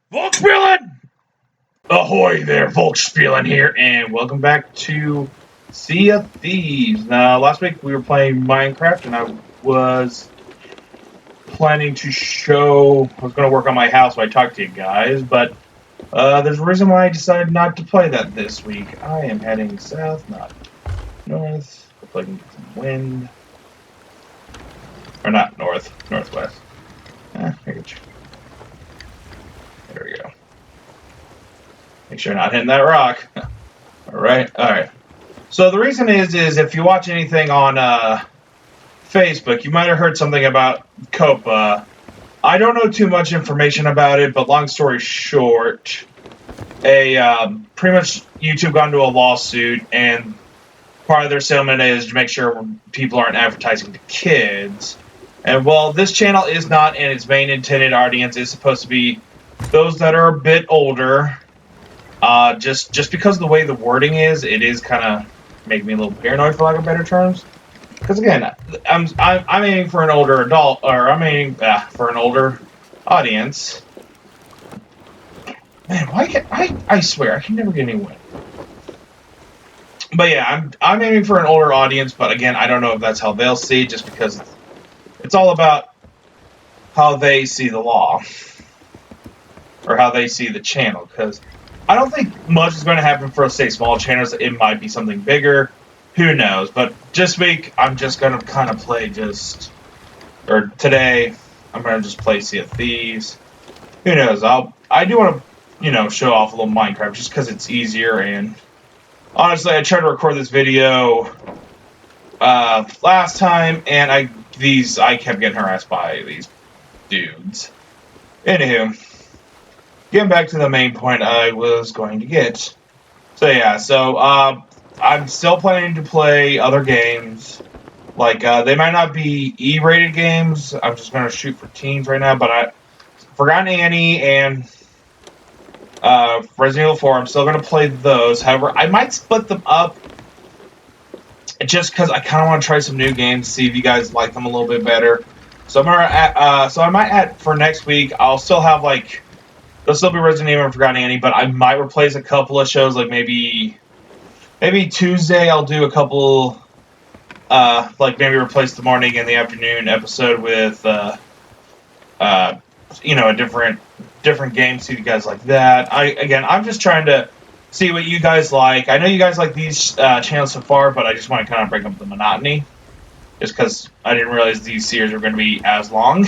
Volk spielin! Ahoy there, Volk spielin here, and welcome back to Sea of Thieves. Now, last week we were playing Minecraft, and I was planning to I was going to work on my house while I talked to you guys, but there's a reason why I decided not to play that this week. I am heading south, not north. Hopefully I can get some wind. Or not north, northwest. There we go. Make sure I'm not hitting that rock. Alright. So the reason is if you watch anything on Facebook, you might have heard something about Copa. I don't know too much information about it, but long story short, pretty much YouTube got into a lawsuit, and part of their settlement is to make sure people aren't advertising to kids. And while this channel is not, and its main intended audience is supposed to be those that are a bit older, just because of the way the wording is, it is kind of making me a little paranoid, for lack of better terms. Because again, I'm aiming for an older adult, or I'm aiming for an older audience. Man, why can't I swear I can never get any win. But yeah, I'm aiming for an older audience, but again, I don't know if that's how they'll see it, just because it's all about how they see the law, or how they see the channel. Because I don't think much is going to happen for, say, small channels. It might be something bigger. Who knows? But this week, I'm just going to kind of play today, I'm going to just play Sea of Thieves. Who knows? I do want to, show off a little Minecraft just because it's easier. And honestly, I tried to record this video last time, and I kept getting harassed by these dudes. Anywho, getting back to the main point I was going to get. So yeah, I'm still planning to play other games. Like, they might not be E-rated games. I'm just going to shoot for teens right now. But I Forgotten Annie and Resident Evil 4, I'm still going to play those. However, I might split them up just because I kind of want to try some new games, see if you guys like them a little bit better. So I might add, for next week, I'll still have, there'll still be Resident Evil and Forgotten Annie, but I might replace a couple of shows, like maybe Tuesday I'll do a couple, maybe replace the morning and the afternoon episode with, a different game, see if you guys like that. I'm just trying to see what you guys like. I know you guys like these channels so far, but I just want to kind of break up the monotony, just because I didn't realize these series were going to be as long.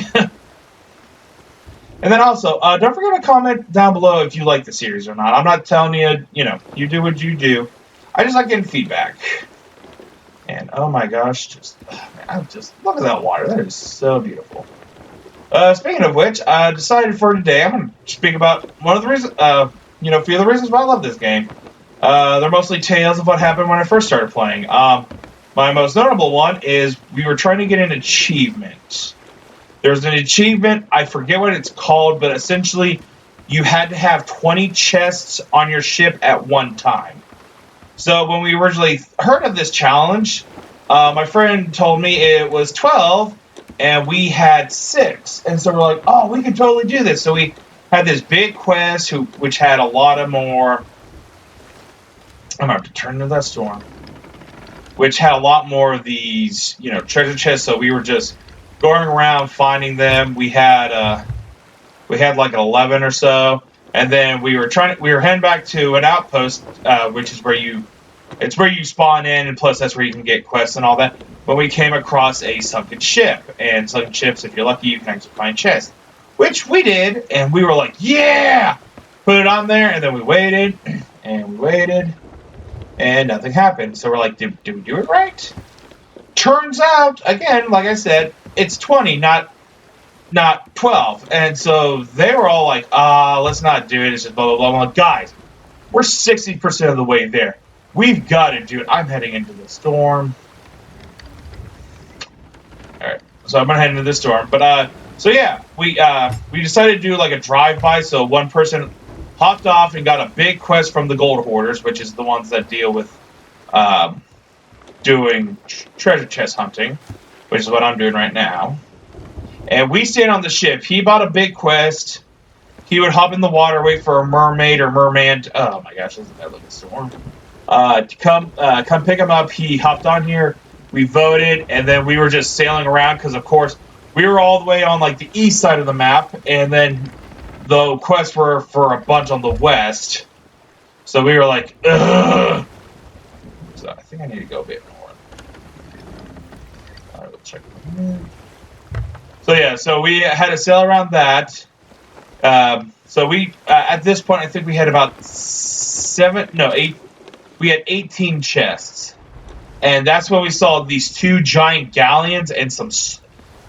And then also, don't forget to comment down below if you like the series or not. I'm not telling you, you do what you do. I just like getting feedback. And oh my gosh, look at that water. That is so beautiful. Speaking of which, I decided for today I'm going to speak about one of the reasons, a few of the reasons why I love this game. They're mostly tales of what happened when I first started playing. My most notable one is we were trying to get an achievement. There's an achievement, I forget what it's called, but essentially you had to have 20 chests on your ship at one time. So when we originally heard of this challenge, my friend told me it was 12, and we had 6. And so we're like, oh, we can totally do this. So we had this big quest, which had a lot of more... I'm going to have to turn into that storm. Which had a lot more of these, treasure chests, so we were just going around finding them. We had like 11 or so, and then we were heading back to an outpost, which is where you spawn in, and plus that's where you can get quests and all that. But we came across a sunken ship, and sunken ships, if you're lucky, you can actually find chests, which we did, and we were like, yeah, put it on there, and then we waited, and nothing happened. So we're like, did we do it right? Turns out, again, like I said, it's 20, not 12. And so they were all like, let's not do it. It's just blah, blah, blah. I'm like, guys, we're 60% of the way there. We've got to do it. I'm heading into the storm. Alright, so I'm going to head into the storm. But, so yeah, we decided to do like a drive-by. So one person hopped off and got a big quest from the gold hoarders, which is the ones that deal with, doing treasure chest hunting, which is what I'm doing right now. And we stayed on the ship. He bought a big quest. he would hop in the water, wait for a mermaid or merman. Oh my gosh, isn't that like a storm? To come pick him up. He hopped on here. We voted, and then we were just sailing around because, of course, we were all the way on like the east side of the map, and then the quests were for a bunch on the west. So we were like, ugh. So I think I need to go a bit more. All right, we'll check. So yeah, so we had to sail around that. So we at this point, I think we had about 8. We had 18 chests. And that's when we saw these 2 giant galleons and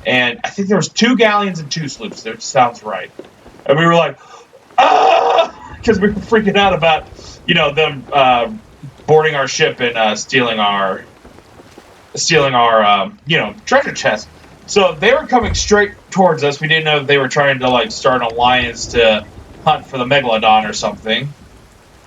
and I think there was 2 galleons and 2 sloops. That sounds right. And we were like, ah, because we were freaking out about, them boarding our ship and stealing our treasure chest. So they were coming straight towards us. We didn't know if they were trying to like start an alliance to hunt for the megalodon or something.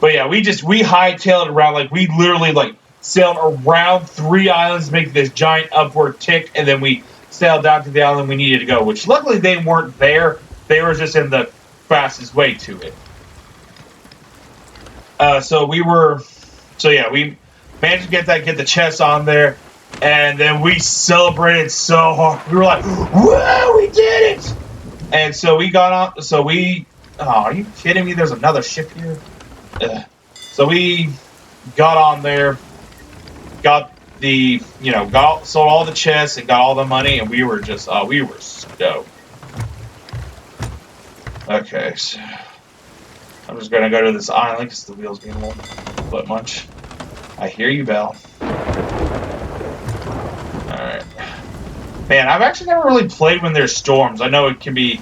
But yeah, we hightailed around, like we literally like sailed around 3 islands to make this giant upward tick, and then we sailed down to the island we needed to go, which luckily they weren't there. They were just in the fastest way to it. We managed to get the chest on there, and then we celebrated so hard. We were like, whoa, we did it! And so we got on, oh, are you kidding me? There's another ship here? Ugh. So we got on there, sold all the chests and got all the money, and we were just, we were stoked. Okay, so I'm just gonna go to this island because the wheel's being a little bit much. I hear you, Belle. Alright. Man, I've actually never really played when there's storms. I know it can be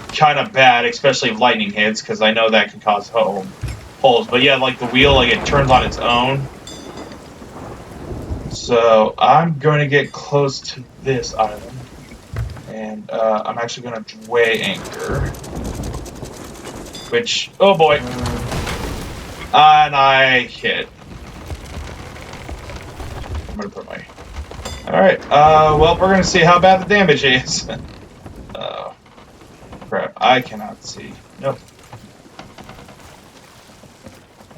kind of bad, especially if lightning hits, because I know that can cause holes. But yeah, like the wheel, like it turns on its own. So I'm going to get close to this island, and I'm actually going to weigh anchor. Which, oh boy, and I hit. I'm going to put my. All right. Well, we're going to see how bad the damage is. Oh, crap! I cannot see. Nope.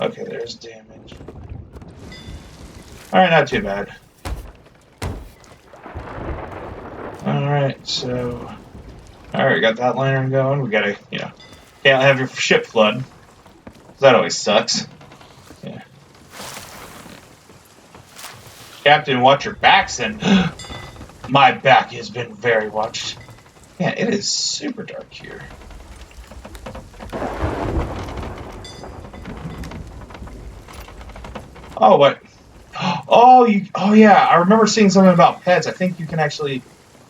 Okay, there's damage. Alright, not too bad. Alright, so... Alright, got that lantern going. We gotta, can't have your ship flood. That always sucks. Yeah. Captain, watch your backs, and... My back has been very watched. Yeah, it is super dark here. Oh, what? Oh, yeah. I remember seeing something about pets. I think you can actually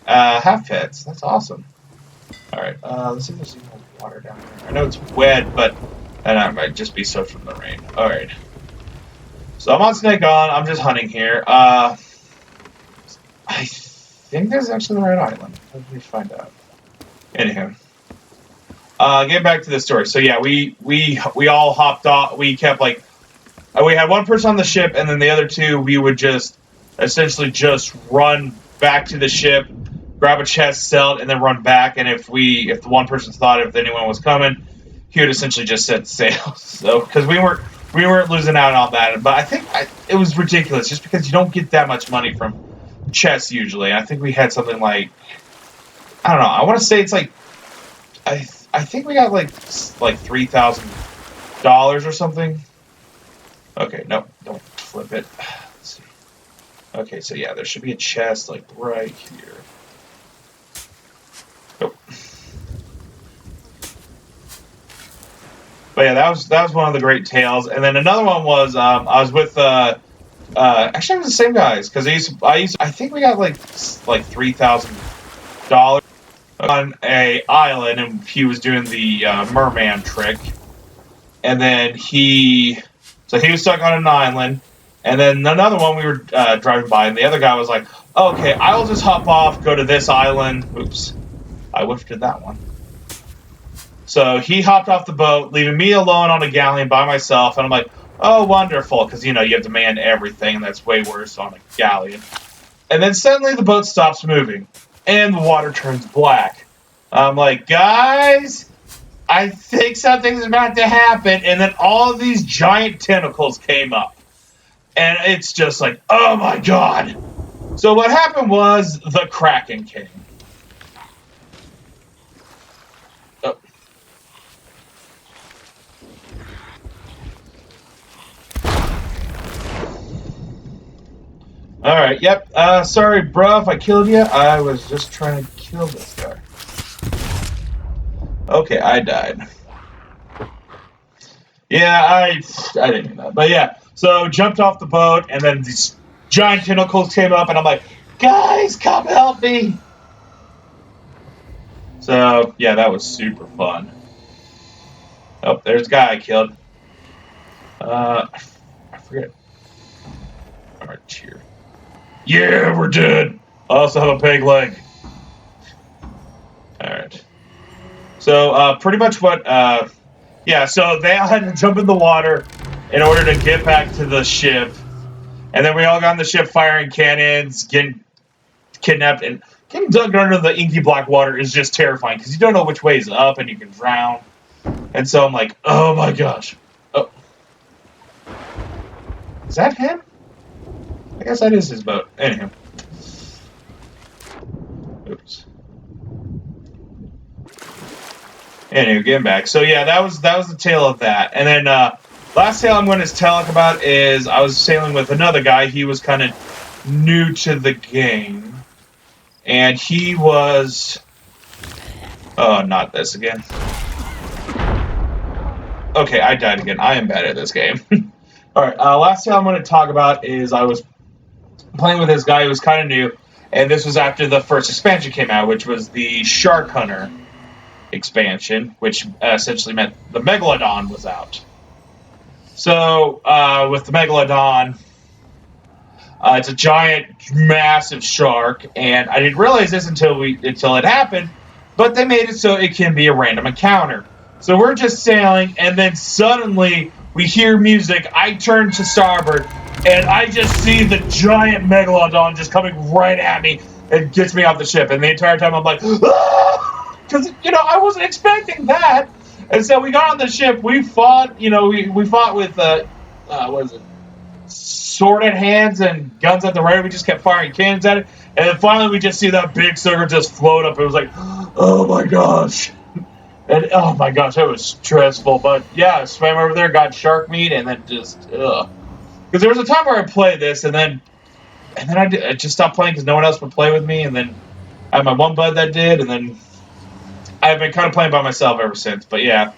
have pets. That's awesome. All right. Let's see if there's any more water down there. I know it's wet, but that might just be soaked from the rain. All right. So I'm on Snake on. I'm just hunting here. I think there's actually the right island. Let me find out. Anyhow. Getting back to the story. So yeah, we all hopped off. We kept like. We had one person on the ship, and then the other 2, we would just essentially just run back to the ship, grab a chest, sell it, and then run back. And if the one person thought if anyone was coming, he would essentially just set sail. So because we weren't losing out on that. But I think it was ridiculous, just because you don't get that much money from chests usually. I think we had something like, I don't know. I want to say it's like I think we got like $3,000 or something. Okay, no, don't flip it. Let's see. Okay, so yeah, there should be a chest like right here. Nope. But yeah, that was one of the great tales. And then another one was I was with actually it was the same guys, because I think we got like $3,000 on a island, and he was doing the merman trick, and then he was stuck on an island, and then another one we were driving by, and the other guy was like, okay, I'll just hop off, go to this island. Oops, I whiffed at that one. So he hopped off the boat, leaving me alone on a galleon by myself, and I'm like, oh, wonderful, because, you have to man everything, and that's way worse on a galleon. And then suddenly the boat stops moving, and the water turns black. I'm like, guys, I think something's about to happen, and then all of these giant tentacles came up. And it's just like, oh my god. So what happened was the Kraken came. Oh. Alright, yep. Sorry, bro, if I killed you. I was just trying to kill this guy. Okay, I died. Yeah, I didn't do that. But yeah, so jumped off the boat, and then these giant tentacles came up, and I'm like, guys, come help me! So, yeah, that was super fun. Oh, there's a guy I killed. I forget. Alright, cheer. Yeah, we're dead! I also have a peg leg. Alright. So, pretty much what, yeah, so they all had to jump in the water in order to get back to the ship. And then we all got on the ship firing cannons, getting kidnapped, and getting dug under the inky black water is just terrifying because you don't know which way is up and you can drown. And so I'm like, oh my gosh. Oh. Is that him? I guess that is his boat. Anyhow. Oops. Anyway, getting back. So yeah, that was the tale of that. And then last tale I'm going to talk about is I was sailing with another guy. He was kind of new to the game. And he was... Oh, not this again. Okay, I died again. I am bad at this game. Alright, last tale I'm going to talk about is I was playing with this guy who was kind of new. And this was after the first expansion came out, which was the Shark Hunter expansion, which essentially meant the Megalodon was out. So, with the Megalodon, it's a giant, massive shark, and I didn't realize this until it happened, but they made it so it can be a random encounter. So we're just sailing, and then suddenly we hear music. I turn to starboard, and I just see the giant Megalodon just coming right at me and gets me off the ship. And the entire time I'm like, ah! Because, I wasn't expecting that. And so we got on the ship. We fought, we fought with, what is it? Sword at hands and guns at the ready. We just kept firing cannons at it. And then finally we just see that big sucker just float up. It was like, oh my gosh. And oh my gosh, that was stressful. But yeah, I swam over there, got shark meat, and then just, ugh. Because there was a time where I played this, and then I just stopped playing because no one else would play with me. And then I had my one bud that did, and then I've been kind of playing by myself ever since. But yeah.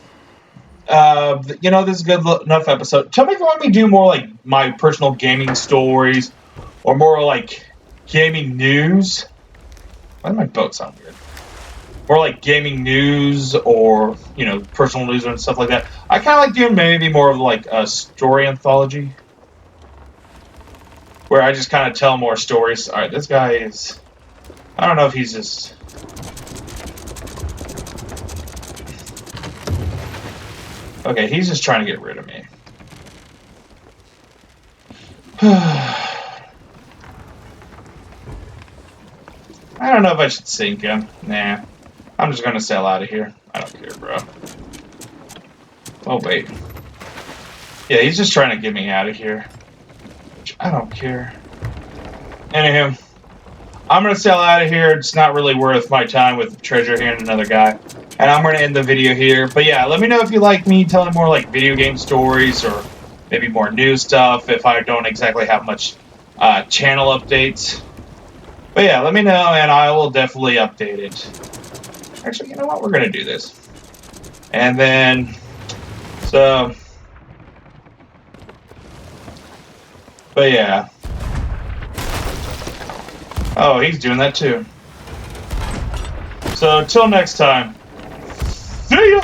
This is a good enough episode. Tell me if you want me to do more like my personal gaming stories or more like gaming news. Why does my boat sound weird? More like gaming news or, personal news and stuff like that. I kind of like doing maybe more of like a story anthology where I just kind of tell more stories. All right, this guy is... I don't know if he's just... Okay, he's just trying to get rid of me. I don't know if I should sink him. Nah. I'm just gonna sail out of here. I don't care, bro. Oh, wait. Yeah, he's just trying to get me out of here. Which I don't care. Anywho, I'm gonna sail out of here. It's not really worth my time with treasure here and another guy. And I'm going to end the video here. But yeah, let me know if you like me telling more like video game stories or maybe more news stuff if I don't exactly have much channel updates. But yeah, let me know and I will definitely update it. Actually, you know what? We're going to do this. And then, so, but yeah. Oh, he's doing that too. So, till next time. See ya!